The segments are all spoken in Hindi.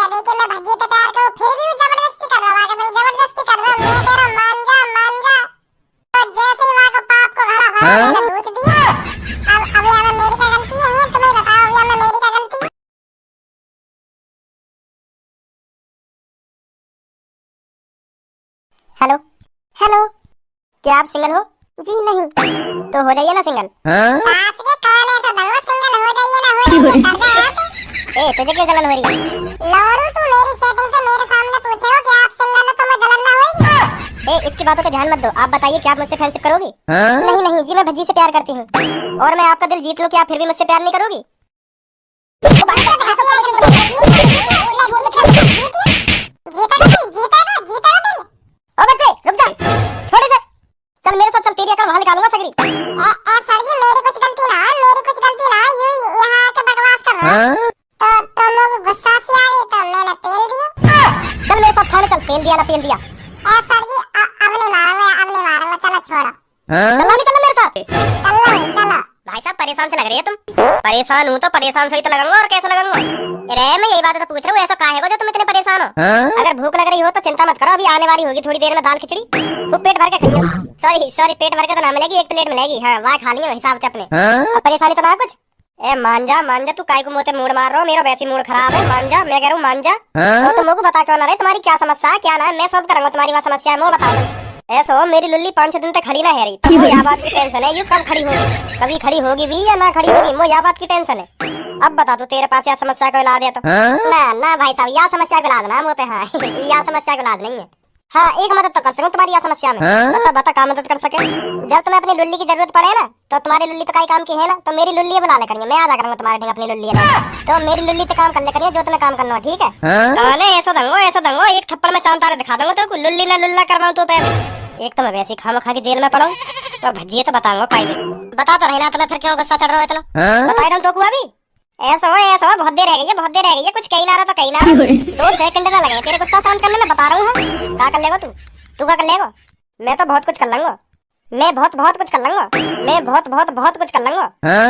क्या देखे मैं भज्जी तो तैयार करूं फिर भी वो जबरदस्ती कर रहा है, जबरदस्ती कर रहा है। मैं कह रहा हूं मान जा तो जैसे ही वहां को पाप को घड़ा भरा मैंने पूछ दिया। अब यहाँ में मेरी क्या गलती है तुम्हें बताओ, यहाँ में मेरी क्या गलती है? हेलो हेलो, क्या आप सिंगल हो? जी नहीं। तो हो जाइए ना सिंगल। सास के कौन है तो दंगो सिंगल हो जाइए ना, हो जाइए कर दे आप। ए तुझे क्यों जलन हो रही है? लौड़ू तू मेरी सेटिंग से मेरे सामने पूछे हो कि आप सिंगल हो तो मैं जलन ना होगी? ए इसकी बातों पे ध्यान मत दो, आप बताइए क्या आप मुझसे फ्रेंडशिप करोगी? नहीं नहीं जी, मैं भज्जी से प्यार करती हूँ और मैं आपका दिल जीत लूं, क्या आप फिर भी मुझसे प्यार नहीं करोगी? ओ बच्चे रुक जा, छोड़ इसे, चल मेरे साथ चल, तेरी अकल वहां निकालूंगा सगरी। सर जी मेरी कुछ गलती ना है, मेरी कुछ गलती ना है, यूं यहाँ आके बकवास कर रहा है। तो लोग गुस्सा से आ गए तो मैंने पेल दिया। चल मेरे साथ थाने चल, पेल दिया ना पेल दिया। सर जी अब नहीं मारूंगा, चलो छोड़ो। चलना नहीं चलना मेरे साथ? चलो भाई साहब परेशान से लग रही है तुम। परेशान हूँ तो परेशान से ही तो लगूंगा, और कैसे लगूंगा? अरे मैं यही बात तो पूछ रहा हूँ, ऐसा काहे हो जो तुम इतने परेशान हो? अगर भूख लग रही हो तो चिंता मत करो, अभी आने वाली होगी थोड़ी देर में दाल खिचड़ी, खूब पेट भर के खाइयो। सॉरी पेट भर के तो ना मिलेगी, एक प्लेट मिलेगी। हाँ वहाँ खा लियो हिसाब से अपने। अब परेशानी तो ना कुछ? ए मान जा तू काय को मुँह मूड मार रहा हो, मेरा वैसे मूड खराब है। मान जा, मैं कह रहा हूँ मान जा। तो तुम को बता क्यों ना रहे तुम्हारी क्या समस्या है, क्या ना है, मैं सब करूंगा तुम्हारी वहाँ समस्या है, वो बता दो। ऐसा हो मेरी लुल्ली 5-6 दिन तक खड़ी ना है रही, तो यह बात की टेंशन है, यू कब खड़ी होगी, कभी खड़ी होगी भी या ना खड़ी होगी, वो यह बात की टेंशन है। अब बता दो तेरे पास यह समस्या को इलाज है तो? ना भाई साहब यह समस्या का इलाज ना मुँह पे। हाँ यह समस्या का इलाज नहीं है। हाँ एक मदद तो कर सकूं तुम्हारी यह समस्या में। बता क्या मदद कर सके? जब तुम्हें अपनी लुल्ली की जरूरत पड़े ना, तो तुम्हारी लुल्ली तो कई काम की है ना, तो मेरी लुल्ली बुला ले करिए, मैं आजा करूंगा तुम्हारे ठीक अपनी लुल्ली है तो मेरी लुल्ली पे काम कर ले करिए जो तुम्हें काम करना हो, ठीक है? ऐसा दंगो एक थप्पड़ में चांद तारे दिखा दूंगा तो लुल्ली ना लुल्ला करवाऊं तो पे। एक तो मैं वैसे खाम खा के जेल में पड़ा हूं, तो भज्जी तो बताऊंगा कायदे। बता तो रहना तुम्हें, फिर क्यों गुस्सा चढ़ रहा है इतना? बता दूं तो अभी ऐसा हो बहुत देर रह गई है, कुछ कहीं ना रहा तो कहीं ना 2 सेकंड ना लगे तेरे गुस्सा शांत करने में, बता रहा हूँ। क्या कर लेगा तू क्या कर लेगा? मैं तो बहुत कुछ कर लूंगा, मैं बहुत कुछ कर लूंगा, मैं बहुत कुछ कर लूंगा, मैं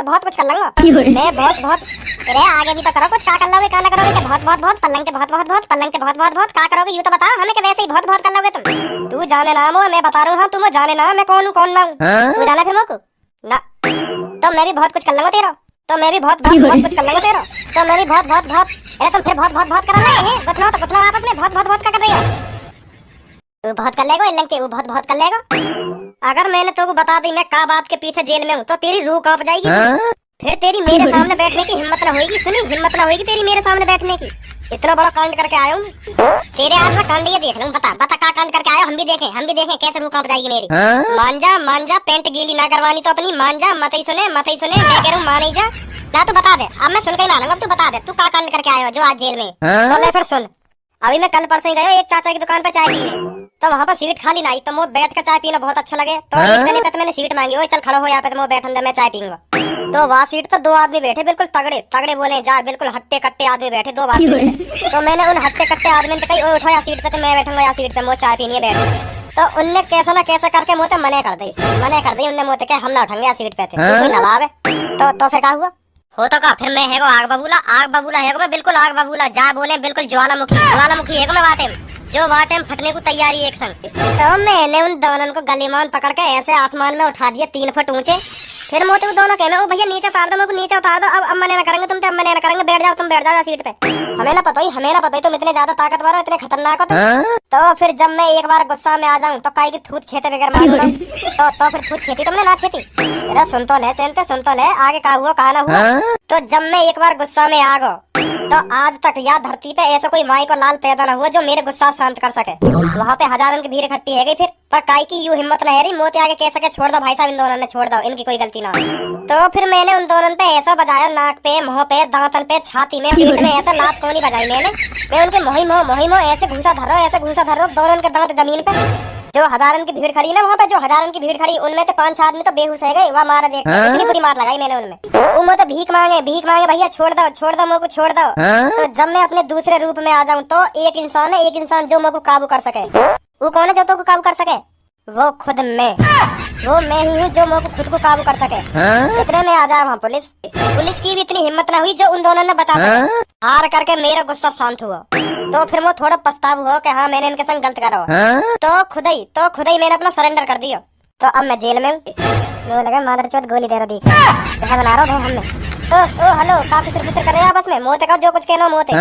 बहुत कुछ कर लूंगा, मैं बहुत अरे आगे भी तो करो कुछ, क्या कर लोगे, क्या ना करोगे? बहुत पलंग के बहुत क्या करोगे यूं तो बताओ हमें, कि वैसे ही बहुत कर लोगे तुम? तू जाने ना मैं बता रहा हूँ, तुम जाने ना मैं कौन हूँ कौन ना हूँ, तू जाना फिर मोको ना। तो मैं भी बहुत कुछ कर लूंगा तेरा, तो मैं भी बहुत कुछ कर लूंगा तेरा, तो मैं भी बहुत अरे तुम फिर बहुत कर रहे हैं, गुथलो आपस में बहुत क्या कर रही हो? तू बहुत कर लेगा इल्लंग के, वो बहुत कर लेगा। अगर मैंने तो बता दी मैं का बात के पीछे जेल में हूँ, तो तेरी रूह कांप जाएगी। फिर तेरी मेरे सामने बैठने की हिम्मत ना होगी, हिम्मत ना होगी तेरी मेरे सामने बैठने की। इतना बड़ा कांड करके आया हूँ, तेरे हाथ में कांड ये देख लूं, बता क्या कांड करके आया, हम भी देखें कैसे रूह कांप जाएगी मेरी। मान जा पेंट गीली ना करवानी तो अपनी, मान जा, मत ही सुने मैं कह रहा हूँ मान ही जा ना। तू बता दे, अब मैं सुन के ही मानूंगा, तू बता दे तू क्या कांड करके आया हो जो आज जेल में। तो ले फिर सुन, अभी मैं कल परसों ही गया एक चाचा की दुकान पे चाय पीने, तो वहाँ पर सीट खाली नहीं, तो मुझे बैठ कर चाय पीना बहुत अच्छा लगे, तो एक जने पे तो मैंने सीट मांगी, ओए चल खड़ो हो यहाँ पे, तो मैं बैठ अंदर मैं चाय पीऊंगा। तो वहाँ सीट पर 2 आदमी बैठे, बिल्कुल तगड़े बोले जा, बिल्कुल हट्टे कट्टे आदमी बैठे 2 बार सीट पे। तो मैंने उन हट्टे कट्टे आदमी से कही उठो यहाँ सीट पे, तो मैं बैठूंगा यहाँ सीट पे, मुझे चाय पीनी है बैठ। तो उनने कैसा ना कैसा करके मुझे मना कर दी उनने मुझे कहा हम ना उठेंगे यहाँ सीट पे थे, कोई नवाब है। तो फिर क्या हुआ हो तो का फिर मैं है आग बबूला है मैं, बिल्कुल आग बबूला जा बोले, बिल्कुल ज्वालामुखी है मैं वाटे में, जो वाटे में फटने को तैयारी एक संग। तो मैंने उन दोनों को गलीमान पकड़ के ऐसे आसमान में उठा दिया 3 फुट ऊंचे। फिर मोते को दोनों कहने ओ भैया नीचे उतार दो, मेरे को नीचे उतार दो, अब मना ना करेंगे तुम, मना ना करेंगे, बैठ जाओ तुम, बैठ जाओ सीट पे। हमें ना पता ही तुम इतने ज्यादा ताकतवर हो, इतने खतरनाक हो तुम। तो फिर जब मैं एक बार गुस्सा में आ जाऊं तो काई की थूत छेते बगैर मारूंगा, तो फिर थूत छेती तुमने ना छेती? मेरा सुन तो ले आगे का हुआ कहा ना हुआ। तो जब मैं एक बार गुस्सा में आ गो, तो आज तक या धरती पे ऐसा कोई माई को लाल पैदा ना हुआ जो मेरे गुस्सा शांत कर सके। वहाँ पे हजारों की भीड़ इकट्ठी है गई, फिर पर काई की यूं हिम्मत न है रही मोते आगे कह सके छोड़ दो भाई साहब, इन दोनों ने छोड़ दो, इनकी कोई गलती ना। तो फिर मैंने उन दोनों पे ऐसा बजाया, नाक पे, मुंह पे, दांतन पे, छाती में, पीठ में, ऐसा लात कोनी बजाई मैंने। मैं उनके मोहिमो ऐसे घूसा धर रहा दोनों के दांत जमीन पे। जो हजारन की भीड़ खड़ी ना वहाँ पे, जो हजारन की भीड़ खड़ी उनमें तो 5-6 आदमी तो बेहोश हो गए, वहाँ मारा देख इतनी बुरी मार लगाई मैंने उनमें। वो तो भीख मांगे भैया छोड़ दो मुझको छोड़ दो। तो जब मैं अपने दूसरे रूप में आ जाऊं तो एक इंसान जो मुझको काबू कर सके, वो कौन है जो तो काबू कर सके? वो खुद मैं। वो मैं ही हूँ जो मुँह को खुद को काबू कर सके। इतने में आ जाए वहाँ पुलिस की भी इतनी हिम्मत न हुई जो उन दोनों ने बचा सके। हार करके मेरा गुस्सा शांत हुआ तो फिर वो थोड़ा पछतावा हुआ कि हाँ मैंने इनके संग गलत करा। तो खुद ही मैंने अपना सरेंडर कर दिया। तो अब मैं जेल में हूँ। मुझे लगा मादरचोद गोली दे रहा दिख रहा बना रहा हूँ हमने। ओ हेलो काफी सिर कर रहे हैं आपस में। मोते का जो कुछ कहना मोते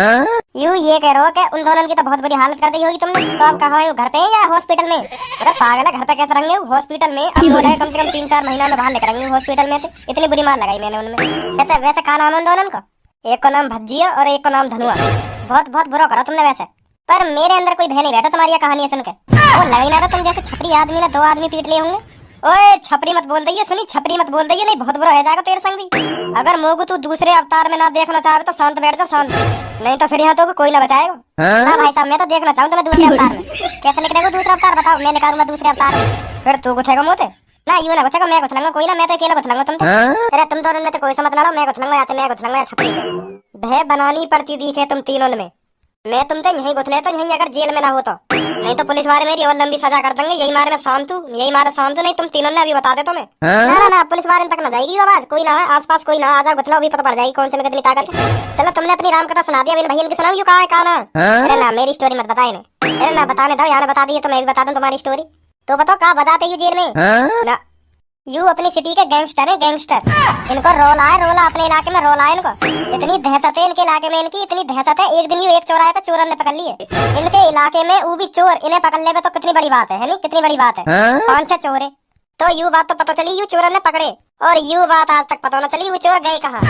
यूं ये कह रहे हो कि उन दोनों की तो बहुत बुरी हालत कर दी होगी तुमने। तो आप कहाँ हो, घर पे या हॉस्पिटल में? अरे पागल है, घर पे कैसे रहेंगे हॉस्पिटल में। अब बोला है कम से कम 3-4 महीना में बाहर लेकर आएंगे हॉस्पिटल में। इतनी बुरी मार लगाई मैंने उनमें। वैसे क्या नाम है उन दोनों का? एक को नाम भज्जिया और एक को नाम धनुआ। बहुत बुरा करा तुमने वैसे, पर मेरे अंदर कोई भय नहीं बैठा तुम्हारी कहानी सुन के। वो लग ही ना रहा तुम जैसे छपरी आदमी ने 2 आदमी पीट लिए होंगे। ओए छपरी मत बोल दइए, सुनी छपरी मत बोल दइए, नहीं बहुत बुरा हो जाएगा तेरे संग भी। अगर मोगू तू दूसरे अवतार में ना देखना चाहे तो शांत बैठ जा, शांत, नहीं तो फिर यहाँ तो कोई ना बचाएगा। ना भाई साहब मैं तो देखना चाहूँ तुम्हें दूसरे अवतार में। कैसे लिख देगा दूसरा अवतार बताओ, मैं निकालूंगा दूसरे अवतार में। फिर तू गुथेगा मोते ना, यूं ना गुथेगा, मैं गुथलूंगा कोई ना, मैं तो अकेला गुथलूंगा तुम। अरे तुम दोनों ने तो कोई समझ लड़ो, मैं गुथलूंगा या तो मैं गुथलूंगा छपरी के। भय बनानी पड़ती दिखे तुम तीनों में। मैं तुम तो यहीं गुथले तो यहीं, अगर जेल में ना हो तो, नहीं तो पुलिस वाले मेरी और लंबी सजा कर देंगे। यही मारे मैं शांत हूँ, नहीं तुम तीनों ने अभी बता दे तुम्हें। ना पुलिस वाले तक ना जाएगी आवाज, कोई ना है आसपास, कोई ना आजा गुथला भी पता पड़ जाएगी कौन से में कितनी ताकत है। चलो तुमने अपनी राम कथा सुना दिया, भैया की सुनाओ। कहा है कहा ना? अरे ना मेरी स्टोरी मत बताए ना, अरे ना बताने दो, यहाँ बता दी तो मैं भी बता दूं तुम्हारी स्टोरी। तो बताओ कहा बताते यू जेल में ना? यू अपनी सिटी के गैंगस्टर है, गैंगस्टर। इनको रोला अपने इलाके में रोला है इनको। इतनी दहशत है इनके इलाके में, इनकी इतनी दहशत है। एक दिन यू एक चौराहे पे चोर ने पकड़ लिए इनके इलाके में, वो भी चोर। इन्हें पकड़ ले तो कितनी बड़ी बात है नहीं, कितनी बड़ी बात है। 5-6 चोर है। तो यू बात तो पता चली, यू चोर ने पकड़े, और यू बात आज तक पता न चली वो चोर गए कहाँ।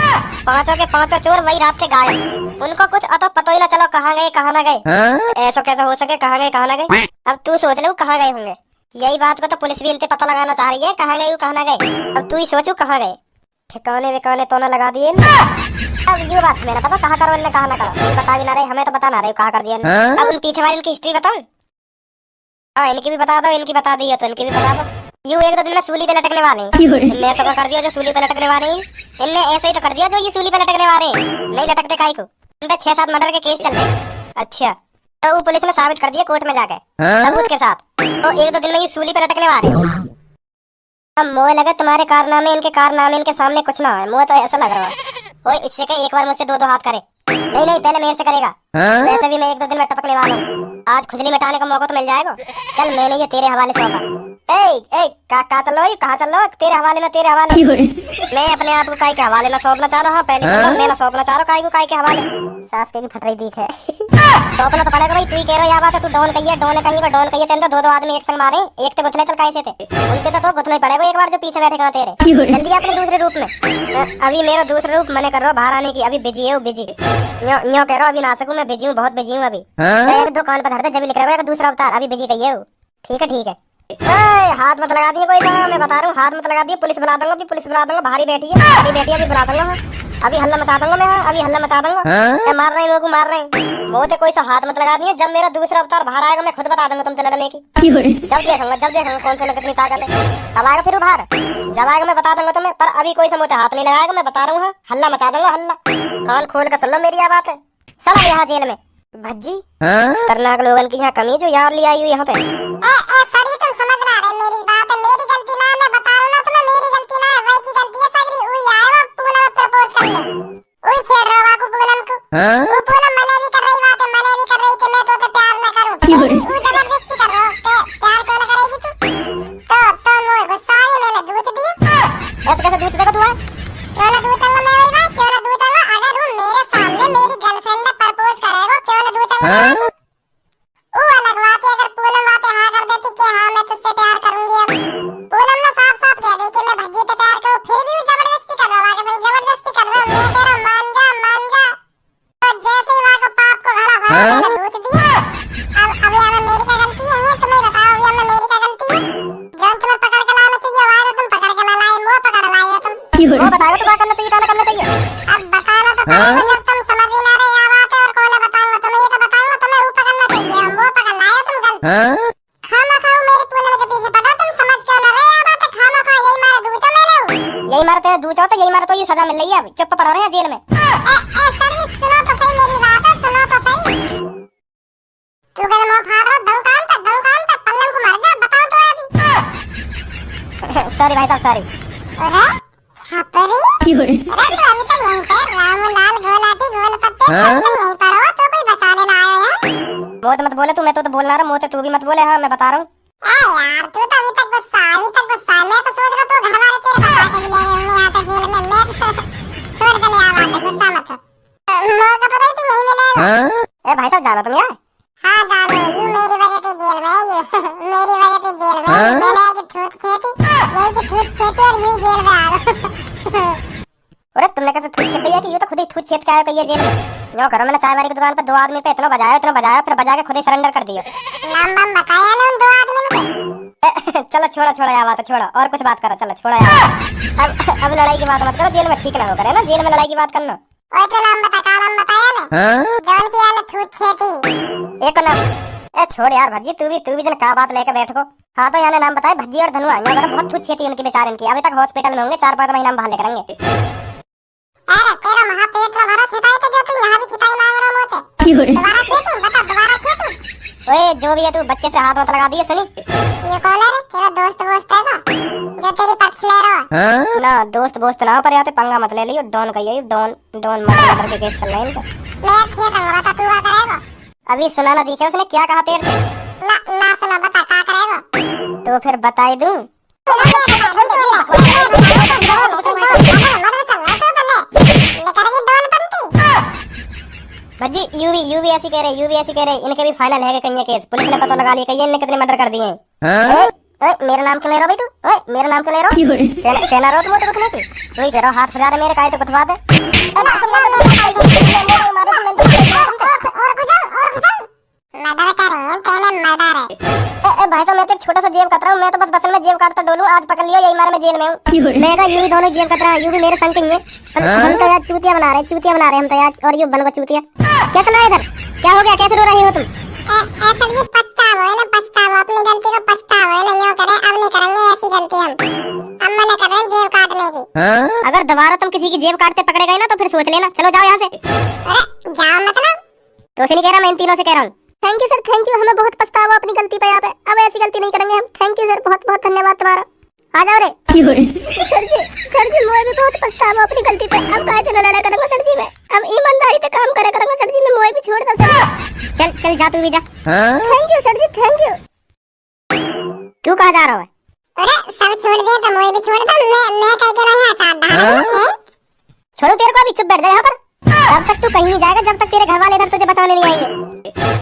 5 के 5 चोर वही रात थे गायब। उनको कुछ अतो पता ही ना चलो कहाँ गए कहाँ ना गए। ऐसा कैसे हो सके, कहाँ गए कहाँ ना गए? अब तू सोच ले कहाँ गए होंगे। यही बात को तो पुलिस भी इनसे पता लगाना चाह रही है, कहाँ गए कहाँ ना गए। अब तू ही सोचू कहाँ गए, ठिकाने विकाने तो ना लगा दिए। अब ये बात हमें ना पता कहाँ करो इनने कहाँ ना करो, बता भी ना रहे, हमें तो बता ना रहे कहाँ कर दिया। अब उन पीछे वाले इनकी हिस्ट्री बताओ। हाँ इनकी भी बता दो, इनकी बता दी है तो इनकी भी बता दो। यू 1-2 दिन में सूली पे लटकने वाले हैं। इनने ऐसा कर दिया जो सूली पे लटकने वाले हैं। इनने ऐसा ही तो कर दिया जो ये सूली पे लटकने वाले हैं। नहीं लटकते काई को, इन पे 6-7 मर्डर के केस चल रहे। अच्छा तो वो पुलिस ने साबित कर दिया कोर्ट में जाके सबूत के साथ। तो 1-2 दिन में ये सूली पे लटकने वाले हैं। अब मोए लगे तुम्हारे कारनामे, इनके कारनामे इनके सामने कुछ ना है। मुझे तो ऐसा लग रहा है ओए इससे कहीं एक बार मुझसे 2-2 हाथ करे। नहीं पहले मेरे से करेगा। वैसे भी मैं 1-2 दिन में टपकने वाला हूँ। आज खुजली मिटाने का मौका तो मिल जाएगा। चल मैंने ये तेरे हवाले सौंपा। कहाँ चल रहा हो, कहाँ चल रहा हो? तेरे हवाले ना, तेरे हवाले। मैं अपने आप को काई के हवाले ना सौंपना चाह रहा हूँ। पहले मैं ना सौंपना चाह रहा हूँ काई को, काई के हवाले। सास के भी फट रही दिख है। सौंपना तो पड़ेगा भाई, तू ही कह रहा है बात है। तू डॉन कहिए, डॉन कहीं पर डॉन कहिए। तेरे तो 2-2 आदमी एक संग मारे, एक तो गुथले चल कैसे थे उनके तो गुथना ही पड़ेगा एक बार जो पीछे बैठे तेरे। जल्दी अपने दूसरे रूप में। अभी मेरा दूसरा रूप मने कर रहा हूँ बाहर आने की। अभी बिजी है, बिजी न्यो कह रहा हूँ अभी ना सकूं, मैं बिजी हूँ, बहुत बिजी हूँ। अभी एक दुकान पर धरते जब लिख रहा है दूसरा अवतार, अभी बिजी कहिए हो। ठीक है। हाथ मत लगा दिए कोई जगह, मैं बता रहा हूँ, हाथ मत लगा दिए। पुलिस बुला दूंगा, अभी पुलिस बुला दूंगा। भारी बैठी है, अभी बुला दूंगा। अभी हल्ला मचा दूंगा मैं, अभी हल्ला मचा दूंगा। मार रहे हैं लोगों को, मार रहे हैं। मुझे कोई सा हाथ मत लगा दिए। जब मेरा दूसरा अवतार बाहर आएगा मैं खुद बता दूंगा तुमसे लड़ने की। जब देखूंगा कौन से में कितनी ताकत है। कब आएगा फिर बाहर, जब आएगा मैं बता दूंगा तुम्हें। पर अभी कोई सा मुझे हाथ नहीं लगाएगा, मैं बता रहा हूँ। हल्ला मचा दूंगा, हल्ला। कान खोल कर सुन लो मेरी बात है। चला यहाँ जेल में भज्जी खतरनाक लोगन की यहाँ कमी जो यार ले आई हुई यहाँ पे। सॉरी तुम समझ ना रहे मेरी बात, मेरी गलती ना, मैं बता रहा हूं ना तुम्हें, मेरी गलती ना है, वही की गलती है सगरी। उई आया वो पूनम प्रपोज करने, उई छेड़ रहा को पूनम को। वो पूनम मने भी कर रही बात है, मने भी कर रही कि मैं तो प्यार ना करूं। वो जबरदस्ती कर रहा है, प्यार क्यों ना करेगी तू? तो मोर गुस्सा आ गया, मैंने दूध दिया। ऐसे कैसे दूध देगा तू? क्यों ना दूध चलना, मैं वही बात, क्यों ना दूध चलना? अगर वो मेरे सामने मेरी गर्लफ्रेंड ने प्रपोज करेगा, क्यों ना दूध चलना? वो अलग बात है, अगर पूनम आते हाँ कर देती कि हाँ मैं तुझसे प्यार करूंगी। अब पूनम ने साफ कह दी कि मैं भज्जी से प्यार करूं, फिर भी वो जबरदस्ती कर रहा है, जबरदस्ती कर रहा है। मैं कह रहा मान जा। तो जैसे ही वहाँ को पाप को घड़ा भरा मैंने दूध दिया। अब अभी हमें मेरी क्या गलती है, तुम्हें बताओ। अभी हमें मेरी क्या गलती है? जब तुम्हें पकड़ के लाना चाहिए वहाँ तो तुम पकड़ के ला लाए, मुँह पकड़ लाए हो तुम। वो बताएगा तो क्या करना चाहिए, क्या करना चाहिए? अब बताना तो पड़ेगा, जब तुम समझ ही ना रहे यहाँ बात है। और कौन बताऊंगा तुम्हें, ये तो बताऊंगा तुम्हें। वो पकड़ना चाहिए, वो पकड़ लाए तुम गलत। खामा खाओ मेरी पूनम के पीछे पड़ा, तुम समझ क्यों ना रहे यहाँ बात है? खामा खा यही मारा दूचा मैंने। यही मारते हैं दूचा, तो यही मारा तो ये सजा मिल रही है। अब चुप पड़ा रहे हैं जेल में। सर सुनो तो सही मेरी बात है, सुनो तो सही। सारी। अरे छापरी, अरे तो अभी तक यहीं पे रामलाल गोलाटी गोल पत्ते यहीं पर हो तो कोई बचाने ना आया यहाँ। मोत मत बोले तू, मैं तो बोल रहा हूँ, मोते तू भी मत बोले। हाँ मैं बता रहा हूँ। यार तू तो अभी तक गुस्सा मैं तो सोच रहा तू घर वाले तेरे बता के भी ले गए होंगे यहाँ तक जेल में। मैं तो छोड़ दे यार, बात गुस्सा मत हो। मौका तो नहीं तू यहीं मिलेगा। ए भाई साहब जानो तुम यार। हाँ जानो, यू मेरी वजह से जेल में है, यू मेरी वजह से जेल में है। मैंने आगे थूत खेती, यही की थूत खेती और यही जेल में आ गया। अरे तुमने कैसे थूत छेद दिया कि ये तो खुद ही थूत छेद के आया कहिए जेल में। यो करो, मैंने चाय वाली की दुकान पे 2 आदमी पे इतना बजाया फिर बजा के खुद ही सरेंडर कर दिया। नाम बम बताया ना उन 2 आदमी के। चलो छोड़ो यार बात, छोड़ो और कुछ बात करो। चलो छोड़ो यार, अब लड़ाई की बात मत करो, जेल में ठीक ना हो करे ना, जेल में लड़ाई की बात करना। ओए तो नाम बता, का नाम बताया ना जौन की आले थूत खेती। एक नाम, ए छोड़ यार भज्जी, तू भी जन का बात लेके बैठ को। हाँ तो याने नाम बताए, भज्जी और धनु आई अगर बहुत थूत छेती उनकी बेचारे इनकी, अभी तक हॉस्पिटल में होंगे, 4-5 महीना में बाहर लेकर आएंगे। अरे तेरा महापेट में भरा छिटाई तो जो तू यहाँ भी छिटाई मांग रहा मोते। दोबारा छेतू, बता दोबारा छेतू। ओए जो भी है तू बच्चे से हाथ मत लगा दिए सुनी। ये कौन है रे? तेरा दोस्त है का जो तेरी पक्ष ले रहा है? ना दोस्त ना हो, पर यहाँ पे पंगा मत ले लियो। डॉन कहिए, डॉन मर्डर के केस चल रहे हैं इनका। मैं छेतूंगा, बता तू क्या करेगा? अभी सुना ना दिखे उसने क्या कहा तेरे से? ना सुना, बता क्या करेगा? तो फिर बताई दूं। भज्जी यूवी ऐसी कह रहे इनके भी फाइनल है कहीं केस, पुलिस ने पता लगा लिया कहीं इनने कितने मर्डर कर दिए हैं। मेरा नाम क्यों ले रहा भाई तू? मेरा नाम क्यों ले रहा? कहना रहो तुम तो कुछ नहीं, तू ही कह रहा हाथ फजा रहे मेरे, काहे तो कुतवा दे। मर्डर कर रही है, पहले मर्डर है। भाई साहब मैं तो छोटा सा जेब काट रहा हूँ, मैं तो बस बसल में जेब काटता डोलूं, आज पकड़ लियो यही मारे मैं जेल में हूँ। मैं कहा यूवी दोनों जेब कट रहा है, यूवी मेरे संग ही है। हम तो यार चूतिया बना रहे हैं हम तो यार, और यू बन गो चूतिया। क्या चल रहा है इधर? क्या हो गया, कैसे रो रही हो तुम? ऐसा ये पछतावा है ना, पछतावा अपनी गलती को पछतावा है ना, यो करे अब नहीं करेंगे ऐसी गलती हम मना कर रहे हैं जेब काटने की। अगर दोबारा तुम किसी की जेब काटते पकड़े गए ना तो फिर सोच लेना, चलो जाओ यहाँ से। अरे जाओ मतलब? तो से नहीं कह रहा, मैं इन तीनों से कह रहा हूँ। Thank you sir, thank you, हमें बहुत पछतावा अपनी गलती पे, यहाँ पे अब ऐसी गलती नहीं करेंगे हम। थैंक यू सर, बहुत बहुत धन्यवाद तुम्हारा। आ जाओ रे। सर जी मुझे भी बहुत पछतावा अपनी गलती पे, अब काहे से लड़ा करूंगा सर जी मैं, अब ईमानदारी से काम करे करूंगा सर जी मैं, मुझे भी छोड़ दो सर। चल जा तू भी जा। Thank you sir ji, thank you. तू कहाँ जा रहा है? अरे सब छोड़ दे तो मुझे भी छोड़ दो, मैं कह के रहा था छोड़ो तेरे को, अभी चुप बैठ जा यहाँ पर, तब तक तू कहीं नहीं जाएगा जब तक तेरे घर वाले घर तुझे बचाने नहीं आएंगे।